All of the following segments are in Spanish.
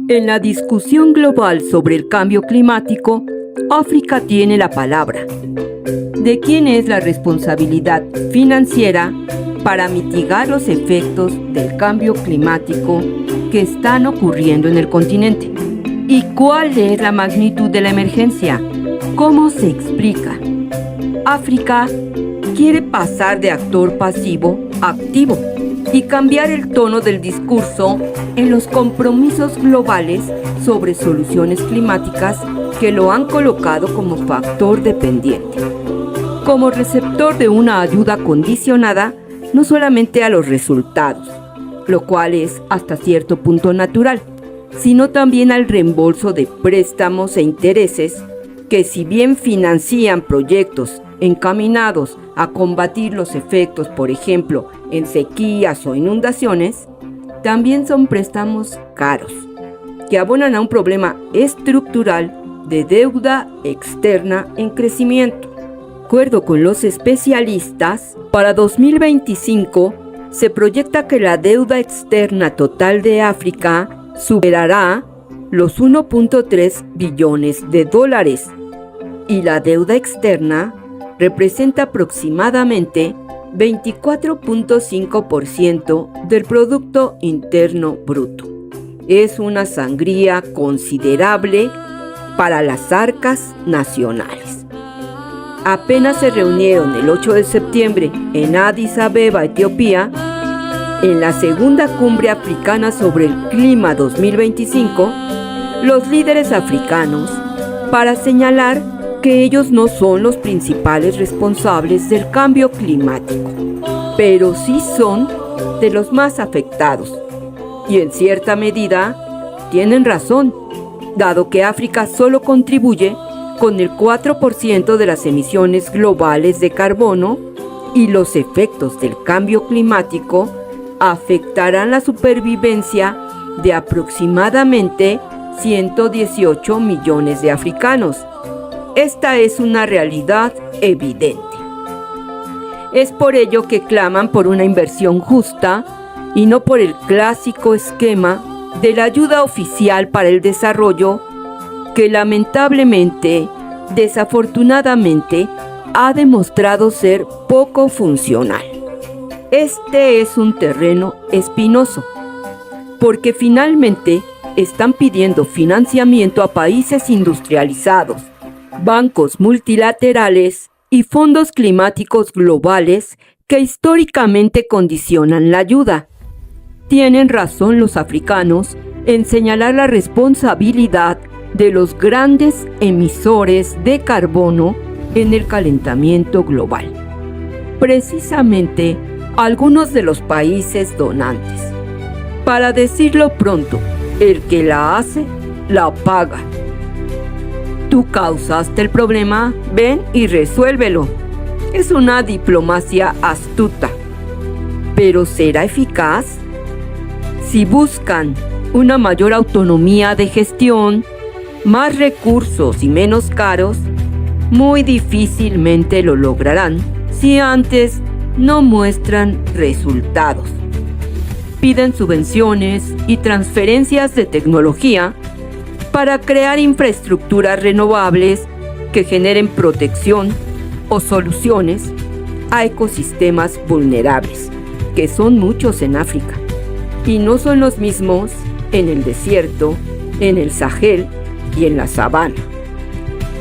En la discusión global sobre el cambio climático, África tiene la palabra. ¿De quién es la responsabilidad financiera para mitigar los efectos del cambio climático que están ocurriendo en el continente? ¿Y cuál es la magnitud de la emergencia? ¿Cómo se explica? África quiere pasar de actor pasivo a activo y cambiar el tono del discurso en los compromisos globales sobre soluciones climáticas que lo han colocado como factor dependiente, como receptor de una ayuda condicionada no solamente a los resultados, lo cual es hasta cierto punto natural, sino también al reembolso de préstamos e intereses que, si bien financian proyectos encaminados a combatir los efectos, por ejemplo, en sequías o inundaciones, también son préstamos caros, que abonan a un problema estructural de deuda externa en crecimiento. De acuerdo con los especialistas, para 2025 se proyecta que la deuda externa total de África superará los 1.3 billones de dólares y la deuda externa representa aproximadamente 24.5% del Producto Interno Bruto. Es una sangría considerable para las arcas nacionales. Apenas se reunieron el 8 de septiembre en Addis Abeba, Etiopía, en la segunda cumbre africana sobre el clima 2025, los líderes africanos, para señalar que ellos no son los principales responsables del cambio climático, pero sí son de los más afectados. Y en cierta medida tienen razón, dado que África solo contribuye con el 4% de las emisiones globales de carbono y los efectos del cambio climático afectarán la supervivencia de aproximadamente 118 millones de africanos. Esta es una realidad evidente. Es por ello que claman por una inversión justa y no por el clásico esquema de la ayuda oficial para el desarrollo que lamentablemente, desafortunadamente, ha demostrado ser poco funcional. Este es un terreno espinoso, porque finalmente están pidiendo financiamiento a países industrializados, bancos multilaterales y fondos climáticos globales que históricamente condicionan la ayuda. Tienen razón los africanos en señalar la responsabilidad de los grandes emisores de carbono en el calentamiento global. Precisamente algunos de los países donantes. Para decirlo pronto, el que la hace, la paga. Tú causaste el problema, ven y resuélvelo. Es una diplomacia astuta. ¿Pero será eficaz? Si buscan una mayor autonomía de gestión, más recursos y menos caros, muy difícilmente lo lograrán si antes no muestran resultados. Piden subvenciones y transferencias de tecnología para crear infraestructuras renovables que generen protección o soluciones a ecosistemas vulnerables, que son muchos en África, y no son los mismos en el desierto, en el Sahel y en la sabana.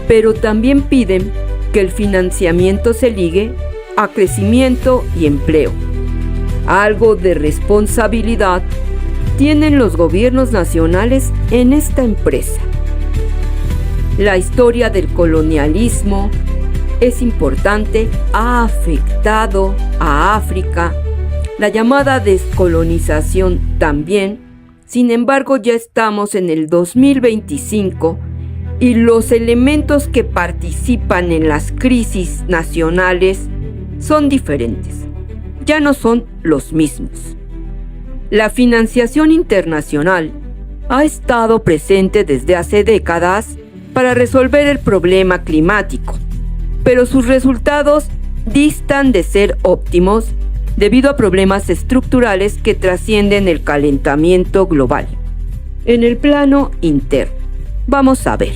Pero también piden que el financiamiento se ligue a crecimiento y empleo. Algo de responsabilidad tienen los gobiernos nacionales en esta empresa. La historia del colonialismo es importante, ha afectado a África, la llamada descolonización también. Sin embargo, ya estamos en el 2025 y los elementos que participan en las crisis nacionales son diferentes, ya no son los mismos. La financiación internacional ha estado presente desde hace décadas para resolver el problema climático, pero sus resultados distan de ser óptimos debido a problemas estructurales que trascienden el calentamiento global. En el plano interno, vamos a ver.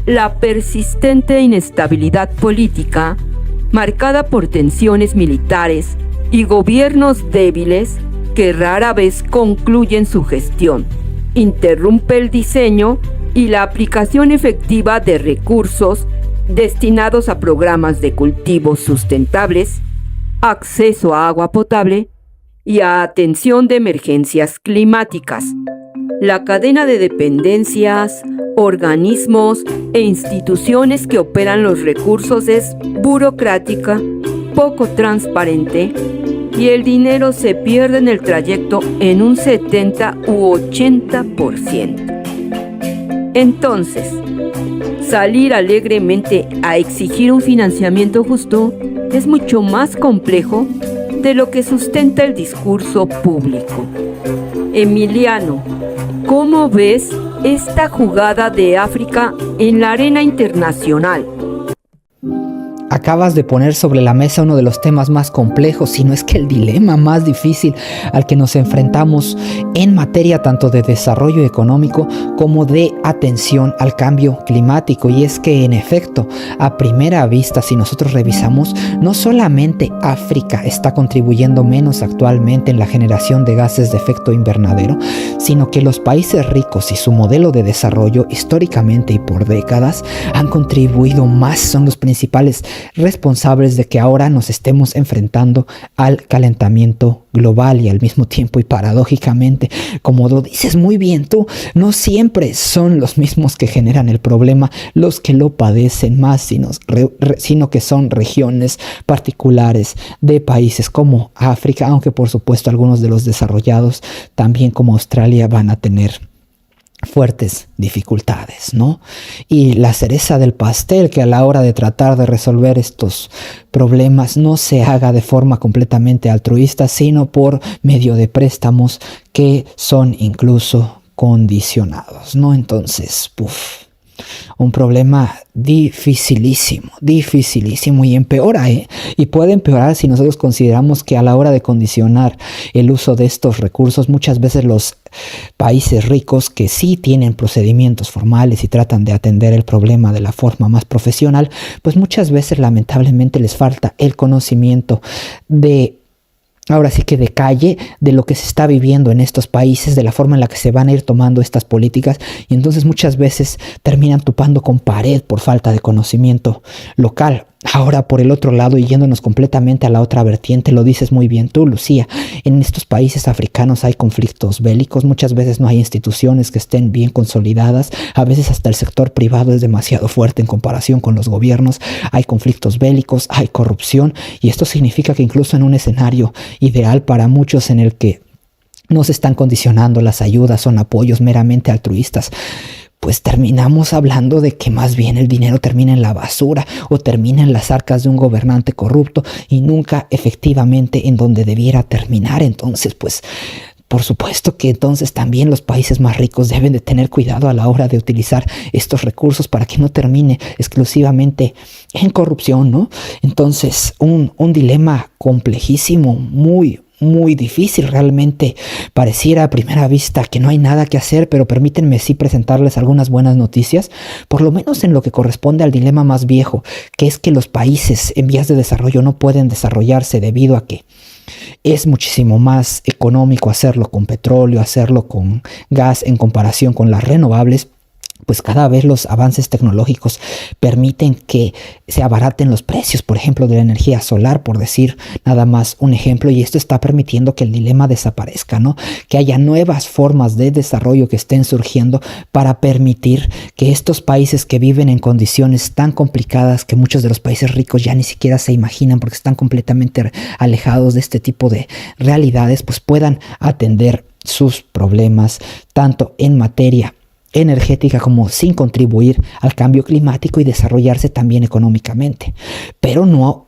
La persistente inestabilidad política, marcada por tensiones militares y gobiernos débiles que rara vez concluyen su gestión, interrumpe el diseño y la aplicación efectiva de recursos destinados a programas de cultivos sustentables, acceso a agua potable y a atención de emergencias climáticas. La cadena de dependencias, organismos e instituciones que operan los recursos es burocrática, poco transparente y el dinero se pierde en el trayecto en un 70 u 80%. Entonces, salir alegremente a exigir un financiamiento justo es mucho más complejo de lo que sustenta el discurso público. Emiliano, ¿cómo ves esta jugada de África en la arena internacional? Acabas de poner sobre la mesa uno de los temas más complejos, si no es que el dilema más difícil al que nos enfrentamos en materia tanto de desarrollo económico como de atención al cambio climático. Y es que en efecto, a primera vista, si nosotros revisamos, no solamente África está contribuyendo menos actualmente en la generación de gases de efecto invernadero, sino que los países ricos y su modelo de desarrollo históricamente y por décadas han contribuido más, son los principales responsables de que ahora nos estemos enfrentando al calentamiento global y al mismo tiempo y paradójicamente, como lo dices muy bien tú, no siempre son los mismos que generan el problema los que lo padecen más, sino que son regiones particulares de países como África, aunque por supuesto algunos de los desarrollados también como Australia van a tener fuertes dificultades, ¿no? Y la cereza del pastel, que a la hora de tratar de resolver estos problemas no se haga de forma completamente altruista, sino por medio de préstamos que son incluso condicionados, ¿no? Entonces, un problema dificilísimo y empeora, y puede empeorar si nosotros consideramos que a la hora de condicionar el uso de estos recursos, muchas veces los países ricos que sí tienen procedimientos formales y tratan de atender el problema de la forma más profesional, pues muchas veces lamentablemente les falta el conocimiento ahora sí que de calle, de lo que se está viviendo en estos países, de la forma en la que se van a ir tomando estas políticas, y entonces muchas veces terminan topando con pared por falta de conocimiento local. Ahora, por el otro lado, y yéndonos completamente a la otra vertiente, lo dices muy bien tú, Lucía, en estos países africanos hay conflictos bélicos, muchas veces no hay instituciones que estén bien consolidadas, a veces hasta el sector privado es demasiado fuerte en comparación con los gobiernos, hay conflictos bélicos, hay corrupción, y esto significa que incluso en un escenario ideal para muchos en el que no se están condicionando las ayudas, son apoyos meramente altruistas, pues terminamos hablando de que más bien el dinero termina en la basura o termina en las arcas de un gobernante corrupto y nunca efectivamente en donde debiera terminar. Entonces, pues, por supuesto que entonces también los países más ricos deben de tener cuidado a la hora de utilizar estos recursos para que no termine exclusivamente en corrupción, ¿no? Entonces, un dilema complejísimo, muy difícil. Realmente pareciera a primera vista que no hay nada que hacer, pero permítanme sí presentarles algunas buenas noticias, por lo menos en lo que corresponde al dilema más viejo, que es que los países en vías de desarrollo no pueden desarrollarse debido a que es muchísimo más económico hacerlo con petróleo, hacerlo con gas en comparación con las renovables. Pues cada vez los avances tecnológicos permiten que se abaraten los precios, por ejemplo, de la energía solar, por decir nada más un ejemplo, y esto está permitiendo que el dilema desaparezca, ¿no? Que haya nuevas formas de desarrollo que estén surgiendo para permitir que estos países que viven en condiciones tan complicadas que muchos de los países ricos ya ni siquiera se imaginan porque están completamente alejados de este tipo de realidades, pues puedan atender sus problemas tanto en materia energética como sin contribuir al cambio climático y desarrollarse también económicamente. Pero no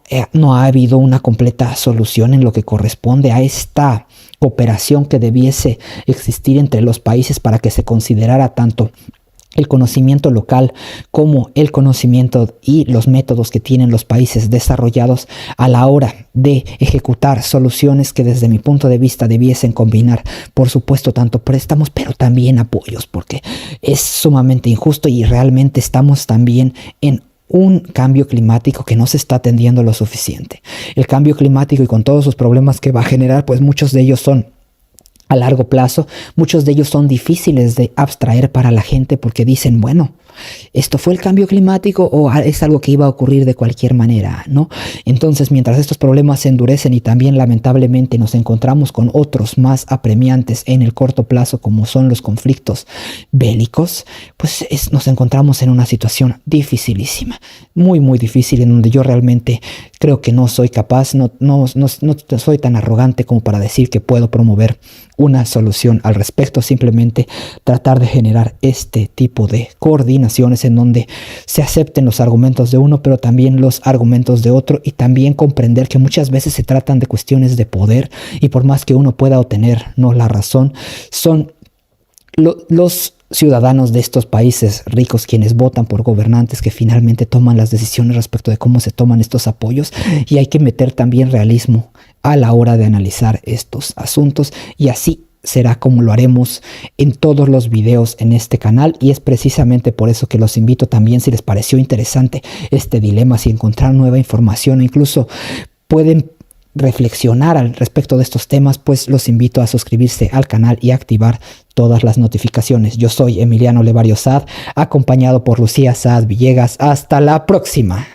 ha habido una completa solución en lo que corresponde a esta cooperación que debiese existir entre los países para que se considerara tanto el conocimiento local como el conocimiento y los métodos que tienen los países desarrollados a la hora de ejecutar soluciones que desde mi punto de vista debiesen combinar, por supuesto, tanto préstamos, pero también apoyos, porque es sumamente injusto y realmente estamos también en un cambio climático que no se está atendiendo lo suficiente. El cambio climático y con todos sus problemas que va a generar, pues muchos de ellos son a largo plazo, muchos de ellos son difíciles de abstraer para la gente porque dicen, bueno, ¿esto fue el cambio climático o es algo que iba a ocurrir de cualquier manera, ¿no? Entonces, mientras estos problemas se endurecen y también lamentablemente nos encontramos con otros más apremiantes en el corto plazo, como son los conflictos bélicos, pues nos encontramos en una situación dificilísima, muy, muy difícil, en donde yo realmente creo que no soy capaz, no soy tan arrogante como para decir que puedo promover una solución al respecto, simplemente tratar de generar este tipo de coordinaciones en donde se acepten los argumentos de uno, pero también los argumentos de otro, y también comprender que muchas veces se tratan de cuestiones de poder, y por más que uno pueda obtener no la razón, son los ciudadanos de estos países ricos quienes votan por gobernantes que finalmente toman las decisiones respecto de cómo se toman estos apoyos, y hay que meter también realismo a la hora de analizar estos asuntos, y así será como lo haremos en todos los videos en este canal, y es precisamente por eso que los invito también, si les pareció interesante este dilema, si encontraron nueva información o incluso pueden reflexionar al respecto de estos temas, pues los invito a suscribirse al canal y activar todas las notificaciones. Yo soy Emiliano Levario Saad, acompañado por Lucía Saad Villegas. Hasta la próxima.